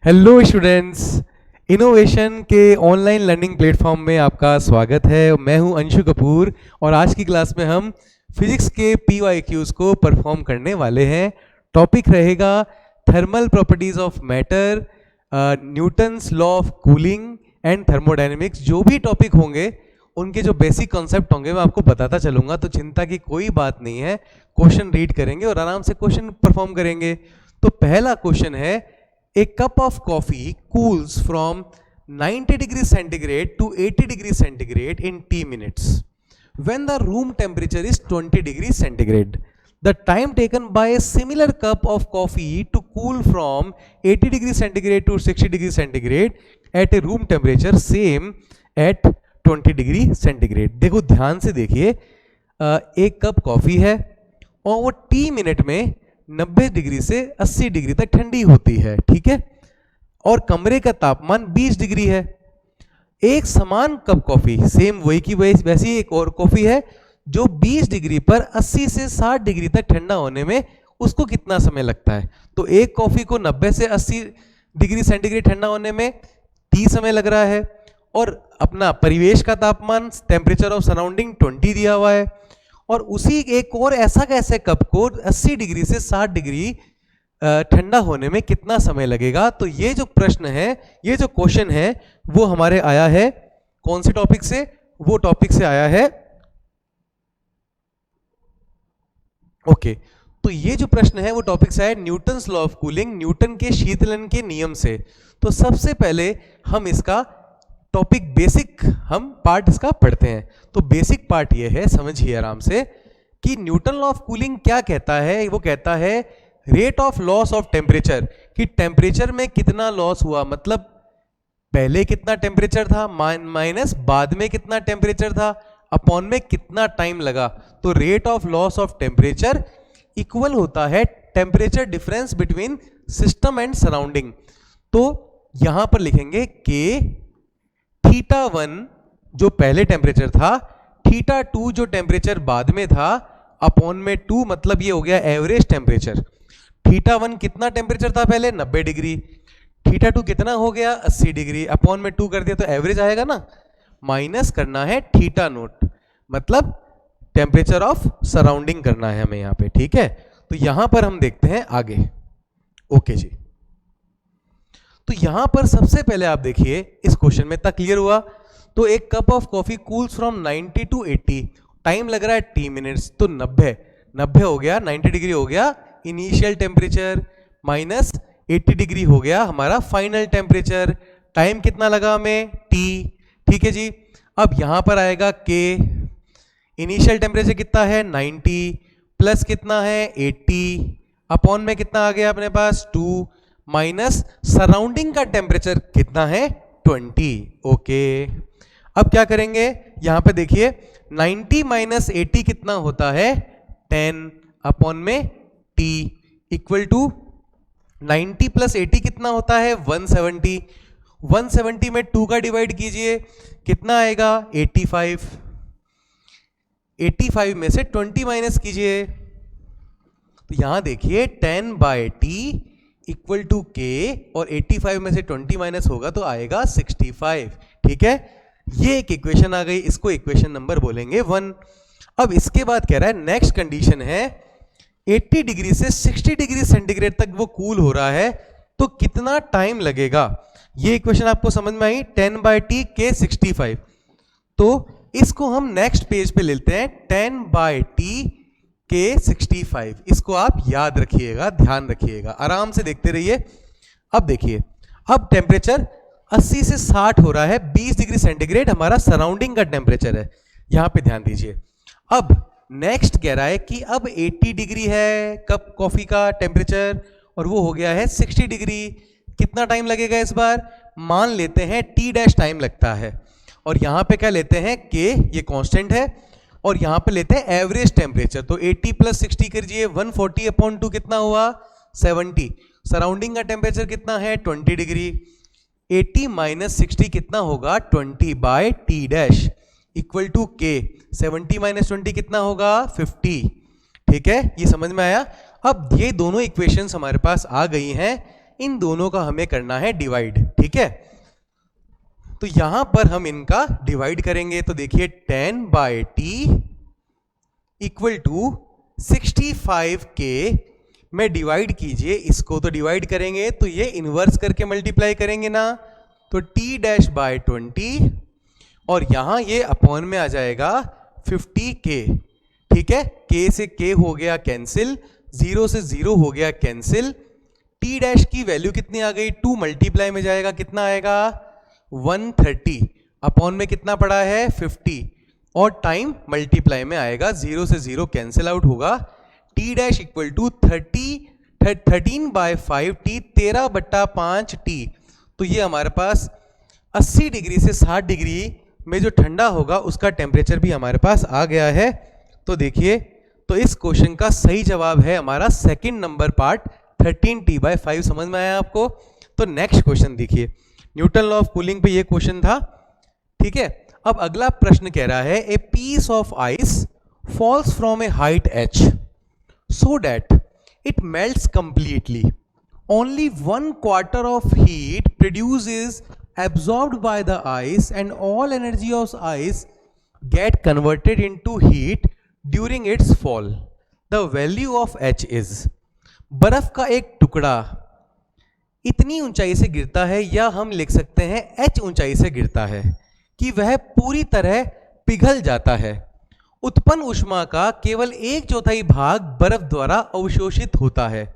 Hello students, innovation के online learning platform में आपका स्वागत है। मैं हूं अंशु कपूर और आज की क्लास में हम फिजिक्स के PYQs को परफॉर्म करने वाले हैं। टॉपिक रहेगा thermal properties of matter, Newton's law of cooling and thermodynamics. जो भी टॉपिक होंगे उनके जो बेसिक कॉन्सेप्ट होंगे मैं आपको बताता चलूँगा, तो चिंता की कोई बात नहीं है। क्वेश्चन रीड करेंगे और आराम से क्वेश्चन परफॉर्म करेंगे। तो पहला क्वेश्चन है, A cup of coffee cools from 90 degrees centigrade to 80 degrees centigrade in T minutes when the room temperature is 20 degrees centigrade. The time taken by a similar cup of coffee to cool from 80 degrees centigrade to 60 degrees centigrade at a room temperature same at 20 degree centigrade. देखो ध्यान से देखिए, एक cup coffee है और वो T minute में 90 degree से 80 डिग्री तक ठंडी होती है, ठीक है, और कमरे का तापमान 20 डिग्री है। एक समान कप कॉफी, सेम वही की वैसी एक और कॉफी है जो 20 डिग्री पर 80 से 60 डिग्री तक ठंडा होने में उसको कितना समय लगता है? तो एक कॉफी को 90 से 80 डिग्री सेंटीग्रेड ठंडा होने में T समय लग रहा है और अपना परिवेश का तापमान, टेम्परेचर ऑफ सराउंडिंग 20 दिया हुआ है, और उसी एक और ऐसा कैसे कप को 80 डिग्री से 60 डिग्री ठंडा होने में कितना समय लगेगा? तो ये जो प्रश्न है, ये जो क्वेश्चन है, वो हमारे आया है कौन से टॉपिक से? वो टॉपिक से आया है, ओके। तो ये जो प्रश्न है वो टॉपिक से आया Newton's law of cooling, Newton के शीतलन के नियम से। तो सबसे पहले हम इसका टॉपिक बेसिक हम पार्ट इसका पढ़ते हैं। तो बेसिक पार्ट ये है, समझिए आराम से, कि न्यूटन लॉ ऑफ कूलिंग क्या कहता है। वो कहता है rate of loss of temperature, कि टेम्परेचर में कितना लॉस हुआ, मतलब पहले कितना टेम्परेचर था माइनस बाद में कितना टेम्परेचर था, अपॉन में कितना टाइम लगा। तो rate of loss of temperature equal होता है temperature difference between system and surrounding. तो यहां पर लिखेंगे के θ1 जो पहले टेम्परेचर था, θ2 जो टेम्परेचर बाद में था, अपॉन में 2, मतलब ये हो गया एवरेज टेम्परेचर। θ1 कितना टेम्परेचर था पहले? 90 डिग्री। θ2 कितना हो गया? 80 डिग्री। अपॉन में 2 कर दिया तो एवरेज आएगा ना, माइनस करना है θ0, मतलब टेम्परेचर ऑफ सराउंडिंग करना है हमें यहाँ पे, ठीक है। तो यहां पर हम देखते हैं आगे, ओके जी। तो यहां पर सबसे पहले आप देखिए, इस क्वेश्चन में तक क्लियर हुआ? तो एक cup of coffee cools from 90 to 80, time लग रहा है T मिनट्स, तो 90 हो गया, 90 डिग्री हो गया इनिशियल टेम्परेचर, माइनस 80 डिग्री हो गया हमारा फाइनल टेम्परेचर। टाइम कितना लगा हमें? T, ठीक है जी। अब यहां पर आएगा K, इनिशियल टेम्परेचर कितना है? 90 प्लस कितना है? 80, अपॉन में कितना आ गया अपने पास? 2, माइनस सराउंडिंग का टेम्परेचर कितना है? 20, ओके। अब क्या करेंगे? यहां पे देखिए 90 माइनस 80 कितना होता है? 10, अपॉन में T इक्वल टू 90 प्लस 80 कितना होता है? 170। 170 में 2 का डिवाइड कीजिए, कितना आएगा? 85। 85 में से 20 माइनस कीजिए, तो यहां देखिए 10/T इक्वल टू K, और 85 में से 20 माइनस होगा तो आएगा 65, ठीक है। ये एक इक्वेशन आ गई, इसको इक्वेशन नंबर बोलेंगे 1। अब इसके बाद कह रहा है नेक्स्ट कंडीशन है 80 डिग्री से 60 डिग्री सेंटीग्रेड तक वो कूल हो रहा है, तो कितना टाइम लगेगा? ये इक्वेशन आपको समझ में आई? 10/T K 65। तो इसको हम नेक्स्ट पेज पे लेते हैं, 10/T K 65। इसको आप याद रखिएगा, ध्यान रखिएगा, आराम से देखते रहिए। अब देखिए, अब टेम्परेचर 80 से 60 हो रहा है, 20 डिग्री सेंटीग्रेड हमारा सराउंडिंग का टेम्परेचर है, यहां पे ध्यान दीजिए। अब नेक्स्ट कह रहा है कि अब 80 डिग्री है कप कॉफी का टेम्परेचर और वो हो गया है 60 डिग्री। कितना टाइम लगेगा इस बार? मान लेते हैं T' टाइम लगता है, और यहां पे क्या लेते हैं? K, ये कांस्टेंट है, और यहां पे लेते हैं एवरेज टेम्परेचर। तो 80 प्लस 60 कीजिए, 140/2 कितना हुआ? 70। सराउंडिंग का टेम्परेचर कितना है? 20 डिग्री। 80 माइनस 60 कितना होगा? 20/T' equal to K। 70 minus 20 कितना होगा? 50, ठीक है। ये समझ में आया? अब ये दोनों इक्वेशंस हमारे पास आ गई हैं इन दोनों का हमें करना है डिवाइड, ठीक है। तो यहां पर हम इनका डिवाइड करेंगे, तो देखिए 10/t इक्वल टू 65k में डिवाइड कीजिए इसको, तो डिवाइड करेंगे तो ये इनवर्स करके मल्टीप्लाई करेंगे ना, तो t-/20 और यहां ये अपॉन में आ जाएगा 50k, ठीक है। k से k हो गया कैंसिल, 0 से 0 हो गया कैंसिल, t डैश की वैल्यू कितनी आ गई, 2 मल्टीप्लाई में जाएगा कितना आएगा 130, अपॉन में कितना पड़ा है 50 और टाइम मल्टीप्लाई में आएगा, 0 से 0 कैंसिल आउट होगा, t dash equal to 13/5t 13/5t। तो ये हमारे पास 80 डिग्री से 60 डिग्री में जो ठंडा होगा उसका टेम्परेचर भी हमारे पास आ गया है। तो देखिए, तो इस क्वेश्चन का सही जवाब है हमारा सेकंड नंबर पार्ट 13t/5। समझ में आया आपको? तो नेक्स्ट क्वेश्चन देखिए, न्यूटन लॉ ऑफ कूलिंग पे ये क्वेश्चन था, ठीक है। अब अगला प्रश्न कह रहा है a piece of ice falls from a height h so that it melts completely. Only 1/4 of heat produced is absorbed by the ice and all energy of ice get converted into heat during its fall. The value of h is, बर्फ का एक टुकड़ा इतनी ऊंचाई से गिरता है, या हम लिख सकते हैं h ऊंचाई से गिरता है कि वह पूरी तरह पिघल जाता है। उत्पन्न ऊष्मा का केवल 1/4 भाग बर्फ द्वारा अवशोषित होता है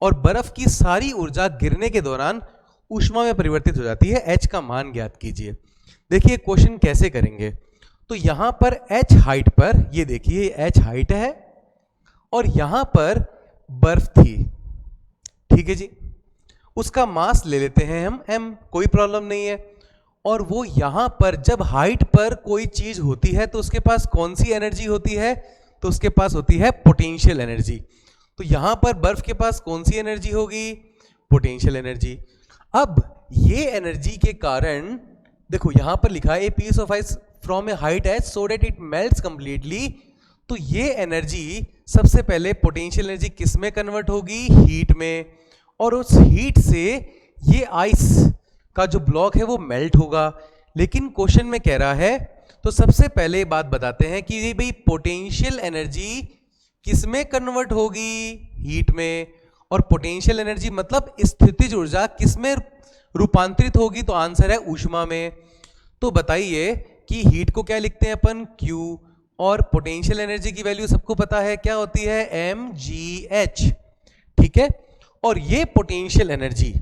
और बर्फ की सारी ऊर्जा गिरने के दौरान ऊष्मा में परिवर्तित हो जाती है। h का मान ज्ञात कीजिए। देखिए क्वेश्चन कैसे करेंगे, तो यहां पर h हाइट पर, ये देखिए h हाइट है और यहां पर बर्फ थी, ठीक है जी। उसका मास ले लेते हैं हम m, कोई प्रॉब्लम नहीं है। और वो यहां पर जब हाइट पर कोई चीज होती है तो उसके पास कौन सी एनर्जी होती है, तो उसके पास होती है पोटेंशियल एनर्जी। तो यहां पर बर्फ के पास कौन सी एनर्जी होगी, पोटेंशियल एनर्जी। अब ये एनर्जी के कारण देखो यहां पर लिखा है a piece of ice from a height h so that it melts completely. तो ये एनर्जी सबसे पहले पोटेंशियल एनर्जी किस में कन्वर्ट होगी, हीट में, और उस हीट से ये आइस का जो ब्लॉक है वो मेल्ट होगा। लेकिन क्वेश्चन में कह रहा है, तो सबसे पहले बात बताते हैं कि ये भाई पोटेंशियल एनर्जी किस में कन्वर्ट होगी, हीट में, और पोटेंशियल एनर्जी मतलब स्थितिज ऊर्जा किस में रूपांतरित होगी, तो आंसर है ऊष्मा में। तो बताइए कि हीट को क्या लिखते हैं अपन, Q, और पोटेंशियल एनर्जी की वैल्यू सबको पता है क्या होती है, mgh, ठीक है। और ये पोटेंशियल एनर्जी,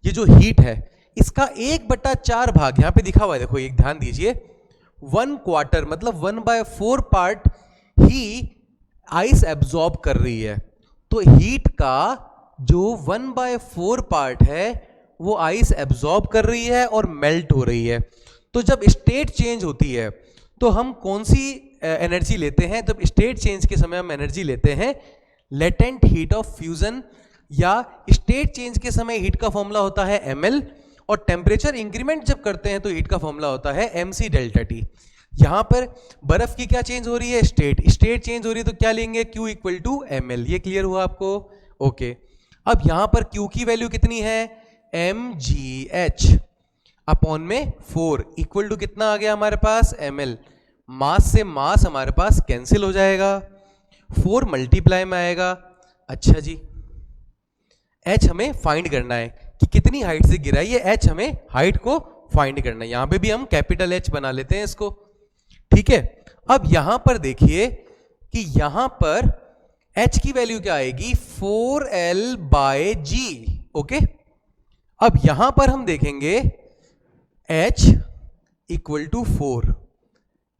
ये जो हीट है, इसका 1/4 भाग यहां पे दिखा हुआ है, देखो एक ध्यान दीजिए, 1/4 मतलब 1/4 पार्ट ही आइस एब्जॉर्ब कर रही है। तो हीट का जो 1/4 पार्ट है वो आइस एब्जॉर्ब कर रही है और मेल्ट हो रही है। तो जब स्टेट चेंज होती है तो हम कौन सी एनर्जी लेते हैं, जब स्टेट चेंज के समय हम एनर्जी लेते हैं लेटेंट हीट ऑफ फ्यूजन, या स्टेट चेंज के समय हीट का फॉर्मूला होता है ml, और टेम्परेचर इंक्रीमेंट जब करते हैं तो हीट का फॉर्मूला होता है mc डेल्टा टी। यहां पर बर्फ की क्या चेंज हो रही है, स्टेट चेंज हो रही है, तो क्या लेंगे, Q इक्वल टू ml। ये क्लियर हुआ आपको? ओके। अब यहां पर Q की वैल्यू कितनी है, mgh अपॉन में 4 इक्वल टू कितना आ गया हमारे पास, ml। मास से मास हमारे पास कैंसिल हो जाएगा, 4 मल्टीप्लाई में आएगा। अच्छा जी, h हमें फाइंड करना है कि कितनी हाइट से गिरा है, ये h हमें हाइट को फाइंड करना है। यहां पे भी हम कैपिटल H बना लेते हैं इसको, ठीक है। अब यहां पर देखिए कि यहां पर h की वैल्यू क्या आएगी, 4L/g, ओके। अब यहां पर हम देखेंगे h equal to 4,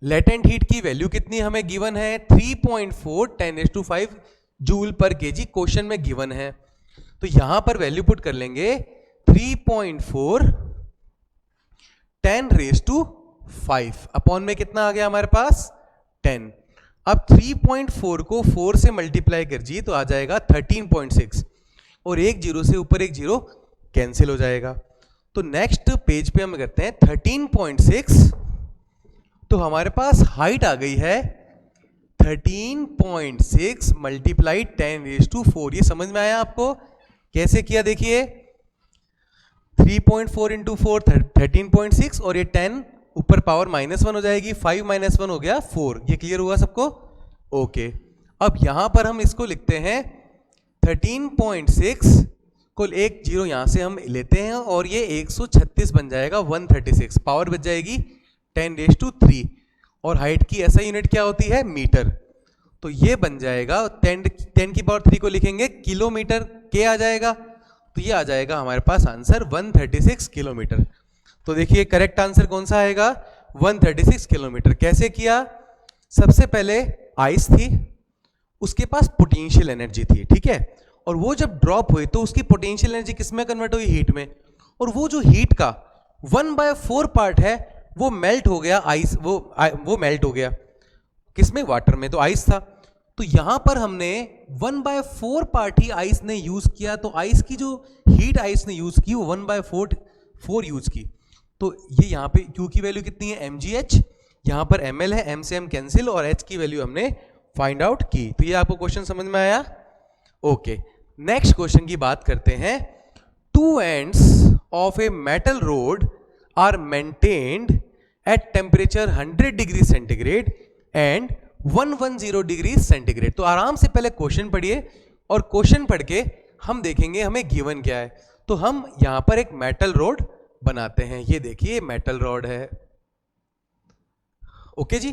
latent heat की वैल्यू कितनी हमें गिवन है, 3.4 10⁵ जूल पर केजी क्वेश्चन में गिवन है। तो यहां पर वैल्यू पुट कर लेंगे 3.4 10⁵ अपॉन में कितना आ गया हमारे पास, 10। अब 3.4 को 4 से मल्टीप्लाई कर जी तो आ जाएगा 13.6, और एक जीरो से ऊपर एक जीरो कैंसिल हो जाएगा। तो नेक्स्ट पेज पे हम करते हैं 13.6, तो हमारे पास हाइट आ गई है 13.6 मल्टीप्लाई 10⁴। ये समझ में आया आपको कैसे किया, देखिए 3.4 इंटू 4 13.6 और ये 10 ऊपर पावर -1 हो जाएगी, 5 - 1 हो गया 4। ये क्लियर हुआ सबको? ओके। अब यहां पर हम इसको लिखते हैं 13.6 को एक जीरो यहां से हम लेते हैं और ये 136 बन जाएगा, 136 पावर बच जाएगी 10⁻³ और हाइट की ऐसा यूनिट क्या होती है? मीटर। तो ये बन जाएगा 10⁻³ को लिखेंगे किलोमीटर, के आ जाएगा, तो ये आ जाएगा हमारे पास आंसर 136 किलोमीटर। तो देखिए करेक्ट आंसर कौन सा आएगा? 136 किलोमीटर। कैसे किया? सबसे पहले आइस थी, उसके पास पोटेंशियल एनर्जी थी, ठीक है, और वो जब ड्रॉप हुई तो उसकी पोटेंशियल एनर्जी किस में कन्वर्ट हुई? हीट में। और वो जो हीट का 1/4 पार्ट है वो मेल्ट हो गया, आइस, वो मेल्ट हो गया किसमें? वाटर में। तो आइस था, तो यहां पर हमने 1/4 पार्ट ही आइस ने यूज किया, तो आइस की जो हीट आइस ने यूज की वो 1/4 यूज की। तो ये यहां पे Q की वैल्यू कितनी है? mgh, यहां पर ml है, m से m कैंसिल और h की वैल्यू हमने फाइंड आउट की। तो ये आपको क्वेश्चन समझ में आया? ओके, नेक्स्ट क्वेश्चन की बात करते हैं। 2 ends of a metal rod are maintained at temperature 100 degree centigrade and 110 degree centigrade. तो आराम से पहले क्वेश्चन पढ़िए और क्वेश्चन पढ़ के हम देखेंगे हमें गिवन क्या है। तो हम यहां पर एक मेटल रोड बनाते हैं। ये देखिए मेटल रॉड है, ओके जी।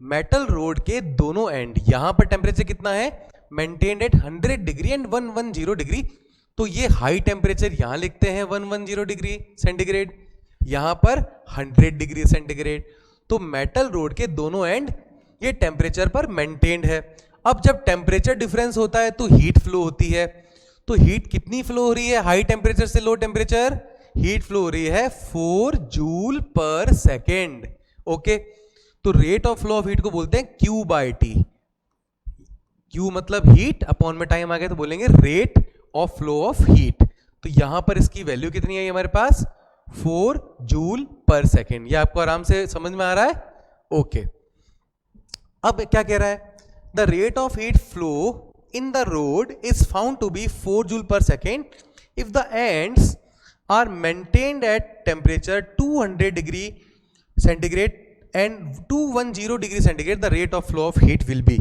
मेटल रोड के दोनों एंड, यहां पर टेम्परेचर कितना है? Maintained eight 100 degree and 110 degree. तो ये हाई टेम्परेचर यहां लिखते हैं 110 डिग्री सेंटीग्रेड, यहां पर 100 डिग्री सेंटीग्रेड। तो मेटल रोड के दोनों एंड ये टेम्परेचर पर मेंटेन्ड है। अब जब टेम्परेचर डिफरेंस होता है तो हीट फ्लो होती है। तो हीट कितनी फ्लो हो रही है हाई टेम्परेचर से लो टेम्परेचर? हीट फ्लो हो रही है 4 जूल पर सेकेंड, ओके। तो rate of flow of heat को बोलते हैं Q/T। Q मतलब हीट, अपॉन में टाइम आ गया तो बोलेंगे rate of flow of heat. तो यहां पर इसकी वैल्यू कितनी है हमारे पास? 4 जूल पर सेकेंड। ये आपको आराम से समझ में आ रहा है? ओके। अब क्या कह रहा है? The rate of heat flow in the rod is found to be 4 joule per second if the ends are maintained at temperature 200 degree centigrade and 210 degree centigrade, the rate of flow of heat will be।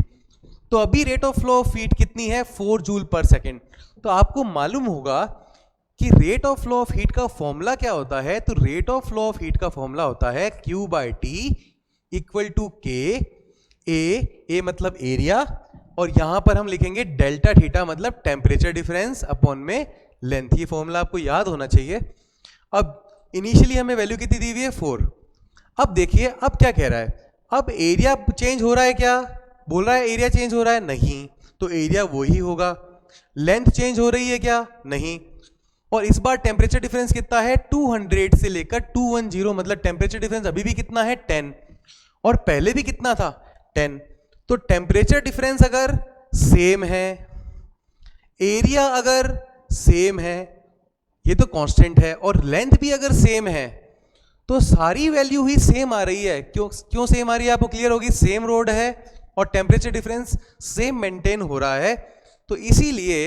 तो अभी rate of flow of heat कितनी है? 4 joule पर second. तो आपको मालूम होगा कि rate of flow of heat का फॉर्मूला क्या होता है? तो rate of flow of heat का फॉर्मूला होता है Q/T equal to K, A मतलब एरिया, और यहां पर हम लिखेंगे डेल्टा थीटा मतलब टेम्परेचर डिफरेंस अपॉन में लेंथ। ये फॉर्मूला आपको याद होना चाहिए। अब इनिशियली हमें वैल्यू कितनी दी हुई है? 4। अब देखिए अब क्या कह रहा है? अब एरिया चेंज हो रहा है क्या? बोल रहा है एरिया चेंज हो रहा है? नहीं। तो एरिया वही होगा। लेंथ चेंज हो रही है क्या? नहीं। और इस बार टेम्परेचर डिफरेंस कितना है? 200 से लेकर 210, मतलब टेम्परेचर डिफरेंस अभी भी कितना है? 10। और पहले भी कितना था? 10। तो टेम्परेचर डिफरेंस अगर सेम है, एरिया अगर सेम है, ये तो कांस्टेंट है, और लेंथ भी अगर सेम है, तो सारी वैल्यू ही सेम आ रही है। क्यों सेम आ रही है आपको क्लियर होगी? सेम रोड है और टेम्परेचर डिफरेंस सेम मेंटेन हो रहा है, तो इसीलिए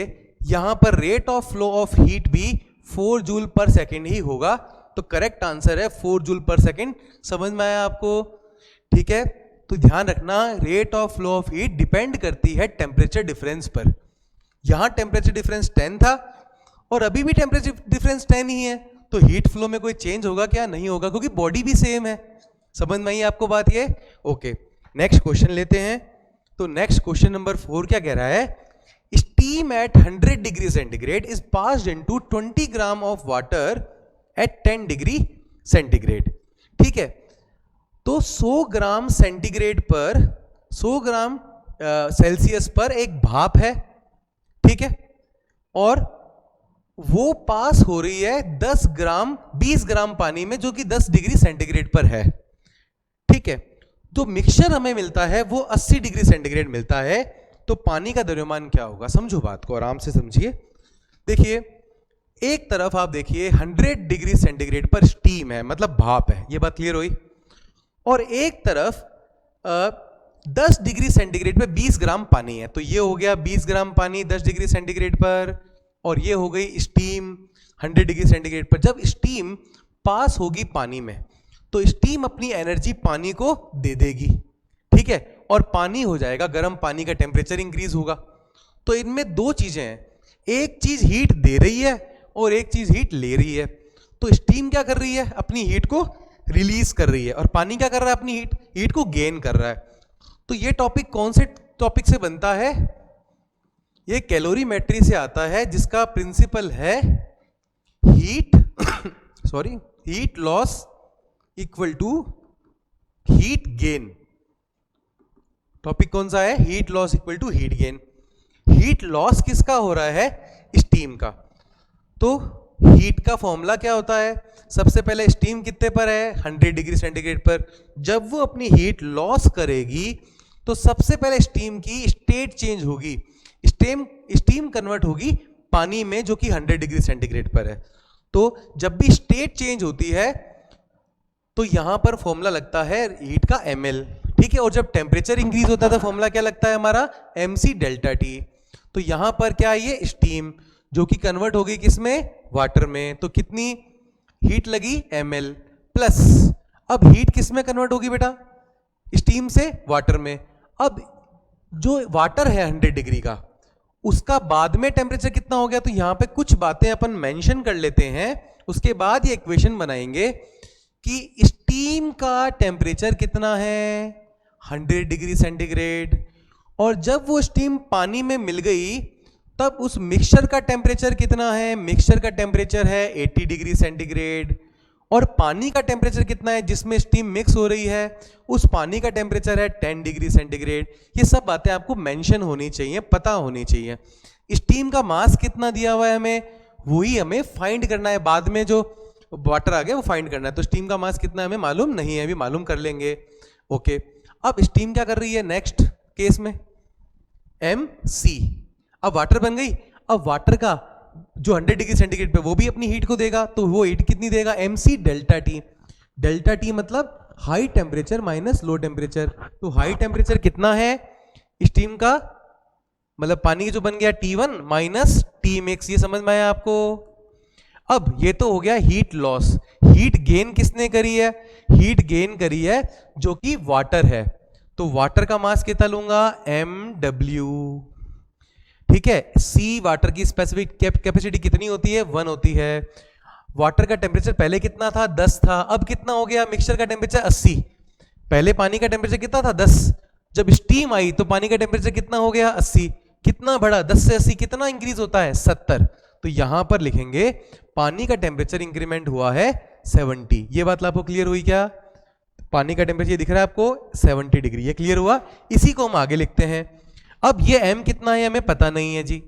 यहां पर rate of flow of heat भी 4 जूल पर सेकेंड ही होगा। तो करेक्ट आंसर है 4 जूल पर सेकेंड। समझ में आया आपको? ठीक है, तो ध्यान रखना rate of flow of heat depend करती है टेम्परेचर डिफरेंस पर। यहां टेम्परेचर डिफरेंस 10 था और अभी भी टेम्परेचर डिफरेंस 10 ही है, तो हीट फ्लो में कोई चेंज होगा क्या? नहीं होगा, क्योंकि बॉडी भी सेम है। समझ में आई आपको बात ये? ओके, नेक्स्ट क्वेश्चन लेते हैं। तो नेक्स्ट क्वेश्चन नंबर 4 क्या कह रहा है? Steam eight 100 degree centigrade is passed into 20 gram of water at 10 degree centigrade. ठीक है, तो 100 ग्राम सेंटीग्रेड पर, 100 ग्राम सेल्सियस पर एक भाप है, ठीक है, और वो पास हो रही है 20 ग्राम पानी में, जो कि 10 डिग्री सेंटीग्रेड पर है। ठीक है, तो मिक्सचर हमें मिलता है वो 80 डिग्री सेंटीग्रेड मिलता है। तो पानी का द्रव्यमान क्या होगा? समझो बात को, आराम से समझिए। देखिए, एक तरफ आप देखिए 100 डिग्री सेंटीग्रेड पर स्टीम है, मतलब भाप है, ये बात क्लियर हुई। और एक तरफ 10 डिग्री सेंटीग्रेड पे 20 ग्राम पानी है। तो ये हो गया 20 ग्राम पानी 10 डिग्री सेंटीग्रेड पर, और ये हो गई स्टीम 100 डिग्री सेंटीग्रेड पर। जब स्टीम पास होगी पानी में तो स्टीम अपनी एनर्जी पानी को दे देगी, ठीक है, और पानी हो जाएगा गर्म, पानी का टेम्परेचर इंक्रीज होगा। तो इनमें दो चीजें हैं, एक चीज हीट दे रही है और एक चीज हीट ले रही है। तो स्टीम क्या कर रही है, अपनी हीट को रिलीज कर रही है, और पानी क्या कर रहा है, अपनी हीट को गेन कर रहा है। तो ये टॉपिक कौन से टॉपिक से बनता है, ये कैलोरीमेट्री से आता है, जिसका प्रिंसिपल है heat loss equal to heat gain. Topic कौन सा है, heat loss equal to heat gain. Heat loss किसका हो रहा है, स्टीम का। तो हीट का फॉर्मूला क्या होता है, सबसे पहले स्टीम कितने पर है, 100 डिग्री सेंटीग्रेड पर। जब वो अपनी हीट लॉस करेगी तो सबसे पहले स्टीम की स्टेट चेंज होगी, स्टीम कन्वर्ट होगी पानी में, जो कि 100 डिग्री सेंटीग्रेड पर है। तो जब भी स्टेट चेंज होती है तो यहां पर फॉर्मूला लगता है हीट का ml, ठीक है। और जब टेम्परेचर इंक्रीज होता है तो फॉर्मूला क्या लगता है हमारा, mc डेल्टा टी। तो यहां पर क्या है, ये स्टीम जो कि कन्वर्ट होगी किसमें, वाटर में। तो कितनी हीट लगी, ml प्लस, अब हीट किस में कन्वर्ट होगी बेटा, स्टीम से वाटर में। अब जो वाटर है 100 डिग्री का, उसका बाद में टेम्परेचर कितना हो गया, तो यहां पे कुछ बातें अपन मेंशन कर लेते हैं, उसके बाद ये इक्वेशन बनाएंगे कि स्टीम का टेम्परेचर कितना है, 100 डिग्री सेंटीग्रेड। और जब वो स्टीम पानी में मिल गई तब उस मिक्सचर का टेम्परेचर कितना है, मिक्सचर का टेम्परेचर है 80 डिग्री सेंटीग्रेड। और पानी का टेम्परेचर कितना है, जिसमें स्टीम मिक्स हो रही है, उस पानी का टेम्परेचर है 10 डिग्री सेंटीग्रेड। ये सब बातें आपको मेंशन होनी चाहिए, पता होनी चाहिए। स्टीम का मास कितना दिया हुआ है हमें, वही हमें फाइंड करना है, बाद में जो वाटर आ गया वो फाइंड करना है। तो स्टीम का मास कितना है हमें मालूम नहीं है, अभी मालूम कर लेंगे। ओके, अब स्टीम क्या कर रही है नेक्स्ट केस में, mc। अब वाटर बन गई, अब वाटर का जो 100 डिग्री सेंटीग्रेड पे वो भी अपनी हीट को देगा, तो वो हीट कितनी देगा, mc delta T. Delta T मतलब high temperature minus low temperature. तो हाई टेम्परेचर कितना है स्टीम का, मतलब पानी जो बन गया T1 माइनस टी मिक्स। ये समझ में आया आपको। अब ये तो हो गया हीट लॉस। हीट गेन किसने करी है, हीट गेन करी है जो कि वाटर है। तो वाटर का मास कितना लूंगा, mw, ठीक है। C वाटर की स्पेसिफिक कैपेसिटी कितनी होती है, 1 होती है। वाटर का टेम्परेचर पहले कितना था, 10 था, अब कितना हो गया, मिक्सचर का टेम्परेचर 80। पहले पानी का टेम्परेचर कितना था, 10। जब स्टीम आई तो पानी का टेम्परेचर कितना हो गया, 80। कितना बढ़ा, 10 से 80 कितना इंक्रीज होता है, 70। तो यहां पर लिखेंगे पानी का टेम्परेचर इंक्रीमेंट हुआ है 70। ये बात आपको क्लियर हुई क्या, पानी का टेम्परेचर दिख रहा है आपको 70 डिग्री, ये क्लियर हुआ। इसी को हम आगे लिखते हैं। अब ये m कितना है हमें पता नहीं है जी,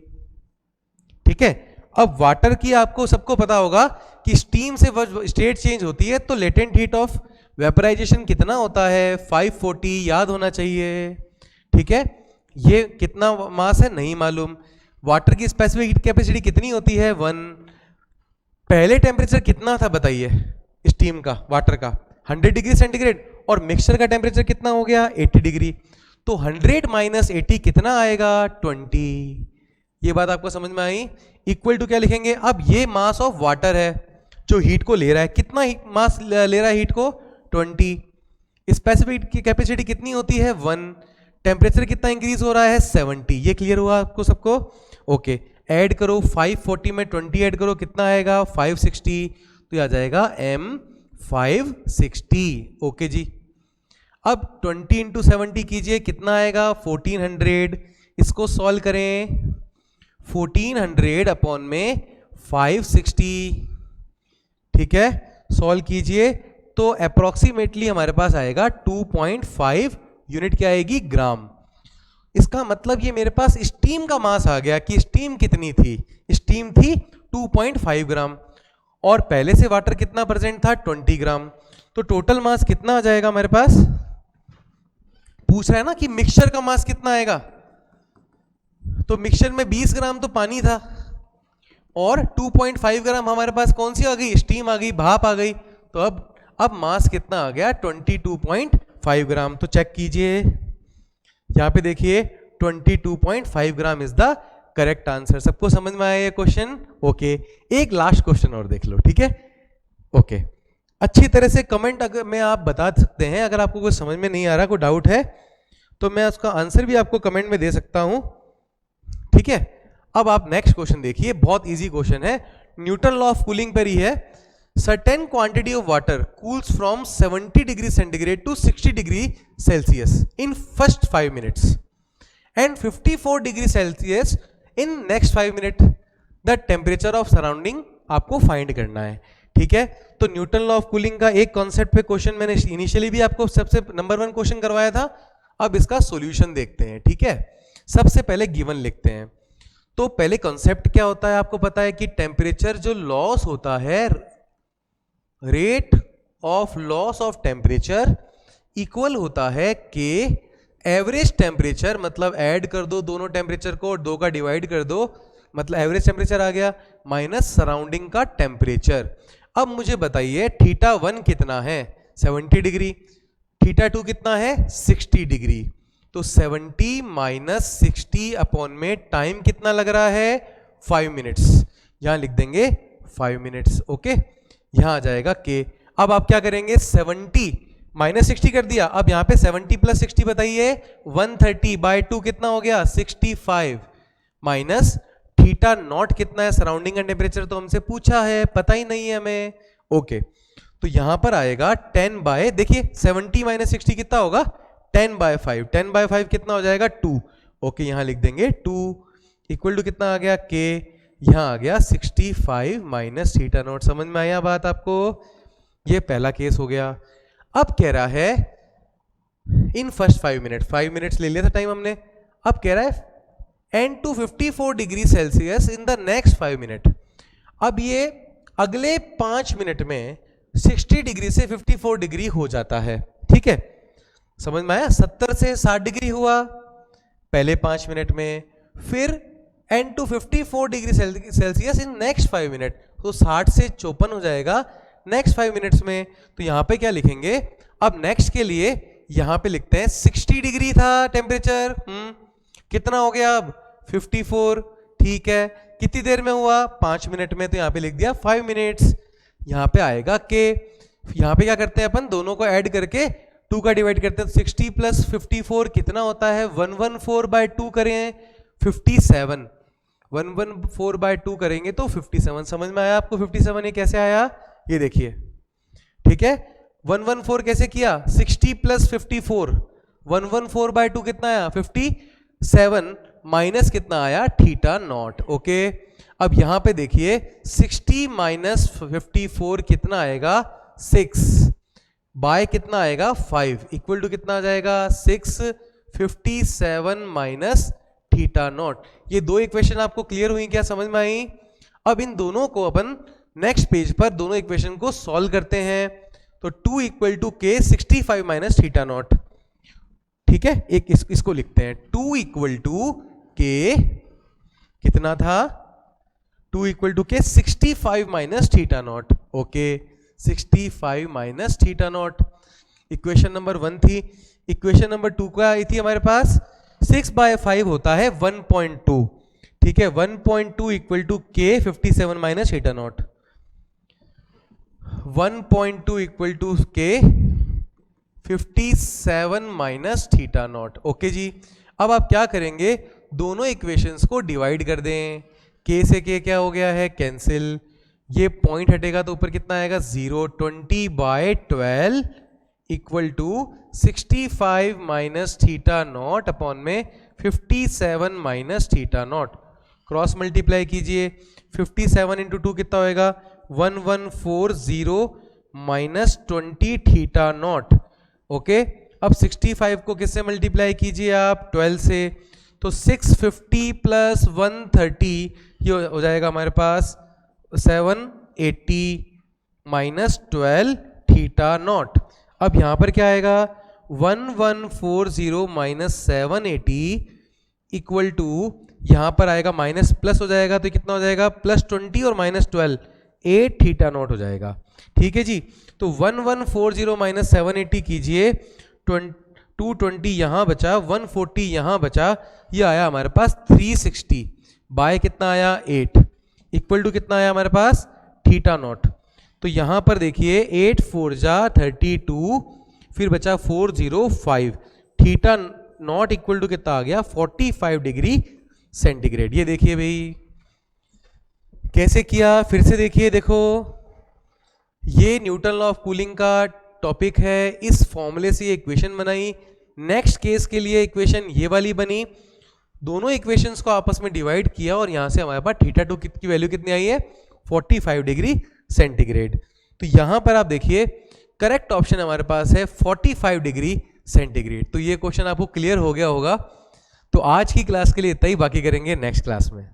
ठीक है। अब वाटर की आपको सबको पता होगा कि स्टीम से स्टेट चेंज होती है तो लेटेंट हीट ऑफ वेपराइजेशन कितना होता है, 540 याद होना चाहिए, ठीक है। ये कितना मास है नहीं मालूम। वाटर की स्पेसिफिक हीट कैपेसिटी कितनी होती है, 1। पहले टेम्परेचर कितना था बताइए स्टीम का, वाटर का 100 डिग्री सेंटीग्रेड, और मिक्सचर का टेम्परेचर कितना हो गया 80 डिग्री। तो 100 माइनस 80 कितना आएगा, 20। ये बात आपको समझ में आई। इक्वल टू क्या लिखेंगे, अब ये मास ऑफ वाटर है जो हीट को ले रहा है, कितना मास ले रहा है हीट को, 20। स्पेसिफिक की कैपेसिटी कितनी होती है, 1। टेम्परेचर कितना इंक्रीज हो रहा है, 70। ये क्लियर हुआ आपको सबको। ओके, ऐड करो 540 में 20 ऐड करो, कितना आएगा 560। तो आ जाएगा m 560। ओके जी। अब 20 इंटू 70 कीजिए, कितना आएगा 1400। इसको सॉल्व करें, 1400 अपॉन में 560, ठीक है। सॉल्व कीजिए तो अप्रोक्सीमेटली हमारे पास आएगा 2.5 यूनिट, क्या आएगी, ग्राम। इसका मतलब ये मेरे पास स्टीम का मास आ गया कि स्टीम कितनी थी, स्टीम थी 2.5 ग्राम, और पहले से वाटर कितना प्रेजेंट था, 20 ग्राम। तो टोटल मास कितना आ जाएगा हमारे पास, पूछ रहा है ना कि मिक्सचर का मास कितना आएगा। तो मिक्सचर में 20 ग्राम तो पानी था, और 2.5 ग्राम हमारे पास कौन सी आ गई, स्टीम आ गई, भाप आ गई। तो अब मास कितना आ गया, 22.5 ग्राम। तो चेक कीजिए, यहां पे देखिए 22.5 gram is the correct answer. सबको समझ में आया ये क्वेश्चन? ओके, एक लास्ट क्वेश्चन और देख लो, ठीक है? ओके, अच्छी तरह से कमेंट अगर में आप बता सकते हैं, अगर आपको कोई समझ में नहीं आ रहा, कोई डाउट है तो मैं उसका आंसर भी आपको कमेंट में दे सकता हूं, ठीक है? अब आप नेक्स्ट क्वेश्चन देखिए, बहुत इजी क्वेश्चन है, न्यूटन लॉ ऑफ कूलिंग पर ही है। Certain quantity of water cools from 70 degree centigrade to 60 degree Celsius in first 5 minutes and 54 degree Celsius in next 5 minute. The temperature of surrounding आपको find करना है, ठीक है? तो न्यूटन लॉ ऑफ कूलिंग का एक कॉन्सेप्ट पे क्वेश्चन मैंने इनिशियली भी आपको सबसे नंबर 1 क्वेश्चन करवाया था। अब इसका सॉल्यूशन देखते हैं, ठीक है? सबसे पहले गिवन लिखते हैं। तो पहले कॉन्सेप्ट क्या होता है, आपको पता है कि टेम्परेचर जो लॉस होता है, rate of loss of temperature equal होता है के एवरेज टेम्परेचर, मतलब ऐड कर दो दोनों टेम्परेचर को और 2 का डिवाइड कर दो, मतलब एवरेज टेम्परेचर आ गया, माइनस सराउंडिंग का टेम्परेचर। अब मुझे बताइए θ1 कितना है? 70 डिग्री। θ2 कितना है? 60 डिग्री। तो 70 माइनस 60 अपॉन में टाइम कितना लग रहा है? 5 मिनट्स। यहां लिख देंगे 5 मिनट्स, ओके? यहां आ जाएगा के। अब आप क्या करेंगे? 70 माइनस 60 कर दिया, अब यहां पे 70 प्लस 60 बताइए, 130 बाय 2 कितना हो गया? 65 माइनस θ0 कितना है? सराउंडिंग का टेम्परेचर तो हमसे पूछा है, पता ही नहीं है हमें, ओके? तो यहां पर आएगा 10 बाय, देखिए 70 माइनस 60 कितना होगा? 10 बाय 5। 10 बाय 5 कितना हो जाएगा? 2, ओके? यहां लिख देंगे 2 इक्वल टू कितना आ गया? के। यहां आ गया 65 माइनस θ0। समझ में आया बात आपको? ये पहला केस हो गया। अब कह रहा है इन फर्स्ट 5 मिनट, 5 मिनट्स ले लिया था टाइम हमने। अब कह रहा है and to 54 degree Celsius in the next 5 minute. अब ये अगले 5 मिनट में 60 डिग्री से 54 डिग्री हो जाता है, ठीक है? समझ में आया? 70 से 60 डिग्री हुआ पहले 5 मिनट में, फिर and to 54 degree Celsius in next 5 minute, तो 60 से 54 हो जाएगा नेक्स्ट 5 मिनट्स में। तो यहां पे क्या लिखेंगे? अब नेक्स्ट के लिए यहां पे लिखते हैं 60 डिग्री था टेम्परेचर, कितना हो गया अब? 54, ठीक है? कितनी देर में हुआ? 5 मिनट में, तो यहां पे लिख दिया 5 मिनट्स। यहां पे आएगा के। यहां पे क्या करते हैं अपन? दोनों को ऐड करके 2 का डिवाइड करते हैं, 60 प्लस 54 कितना होता है? 114 बाय 2 करें 57, 114 बाय 2 करेंगे तो 57। समझ में आया आपको 57 ये कैसे आया? ये देखिए, ठीक है? 114 कैसे किया? 60 प्लस 54, 114 बाय 2 कितना आया? 57 माइनस कितना आया? θ0, ओके? अब यहां पे देखिए 60 माइनस 54 कितना आएगा? 6 बाय कितना आएगा? 5 इक्वल टू कितना आ जाएगा? 6। 57 माइनस θ0। ये दो इक्वेशन आपको क्लियर हुई क्या? समझ में आई? अब इन दोनों को अपन नेक्स्ट पेज पर दोनों इक्वेशन को सॉल्व करते हैं। तो 2 इक्वल टू के 65 माइनस θ0, ठीक है? एक इसको लिखते हैं 2 इक्वल टू के कितना था? 2 equal to K 65 minus θ0, okay? 65 minus θ0 equation number 1 थी। इक्वेशन नंबर 2 क्या आई थी हमारे पास? 6 बाय 5 होता है 1.2, ठीक है? 1.2 इक्वल टू के 57 माइनस θ0, 1.2 इक्वल टू के 57 माइनस θ0, ओके जी? अब आप क्या करेंगे? दोनों इक्वेशंस को डिवाइड कर दें। के से के क्या हो गया है? कैंसिल। ये पॉइंट हटेगा तो ऊपर कितना आएगा? 0। 20 by 12 equal to 65 minus θ0 upon में 57 माइनस θ0। क्रॉस मल्टीप्लाई कीजिए, 57 इंटू 2 कितना होएगा? 1140 माइनस 20 θ0, ओके? अब 65 को किससे मल्टीप्लाई कीजिए आप? 12 से। तो 650 प्लस 130 ये हो जाएगा हमारे पास 780 माइनस 12 θ0। अब यहां पर क्या आएगा? 1140 माइनस 780 इक्वल टू, यहां पर आएगा माइनस प्लस हो जाएगा, तो कितना हो जाएगा? प्लस 20 और माइनस 12, 8 θ0 हो जाएगा, ठीक है जी? तो 1140 माइनस 780 कीजिए, 220 यहां बचा, 140 यहां बचा, ये आया हमारे पास 360 बाय कितना आया 8 इक्वल टू कितना आया हमारे पास थीटा नॉट। तो यहां पर देखिए 8 4 जा 32 फिर बचा 405 थीटा नॉट इक्वल टू कितना आ गया 45 डिग्री सेंटीग्रेड। ये देखिए भाई कैसे किया, फिर से देखिए, देखो ये न्यूटन लॉ ऑफ कूलिंग का टॉपिक है, इस फॉर्मूले से ये इक्वेशन बनाई। नेक्स्ट केस के लिए इक्वेशन ये वाली बनी, दोनों इक्वेशंस को आपस में डिवाइड किया और यहां से हमारे पास थीटा टू की वैल्यू कितनी आई है 45 डिग्री सेंटीग्रेड। तो यहां पर आप देखिए करेक्ट ऑप्शन हमारे पास है 45 डिग्री सेंटीग्रेड। तो ये क्वेश्चन आपको क्लियर हो गया होगा। तो आज की क्लास के लिए इतना ही, बाकी करेंगे नेक्स्ट क्लास में।